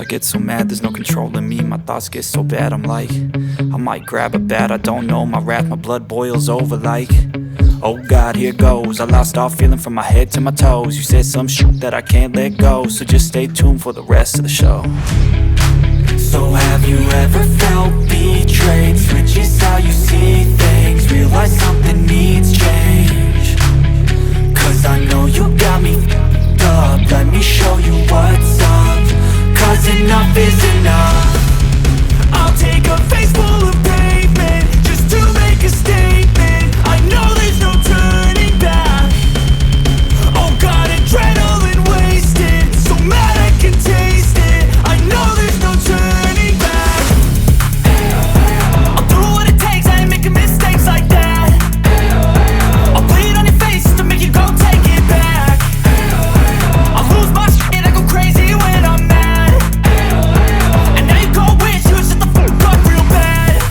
get so mad, there's no controlling me. My thoughts get so bad, I'm like, I might grab a bat, I don't know. My wrath, my blood boils over like, oh God, here goes. I lost all feeling from my head to my toes. You said some shit that I can't let go, so just stay tuned for the rest of the show. So have you ever felt betrayed? Switches how you see things, realize something needs change. Cause I know you got me f***ed up, let me show you what's up. Cause enough is enough. I'll take a face full of pavement just to make a statement. I know there's no turning back. Oh God, adrenaline wasted, so mad I can taste it. I know there's no turning back. I'll do what it takes, I ain't making mistakes like that. I'll bleed on your face to make you go take it back. I'll lose my shit, I go crazy when I'm mad. And now you go wish you shut the fuck up real bad.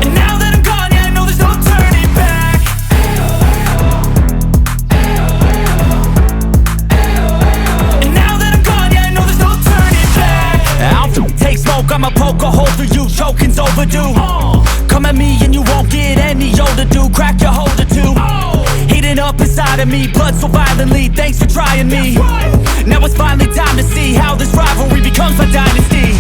And now that I'm gone, yeah, I know there's no turning back. And now that I'm gone, yeah, I know there's no turning back. I don't take smoke, I'ma poke a hole through you, choking's overdue. Come at me and you won't get any older, dude. Crack your holder too. Heating up inside of me, blood so violently, thanks for trying me. Now it's finally time to see how this rivalry becomes a dynasty.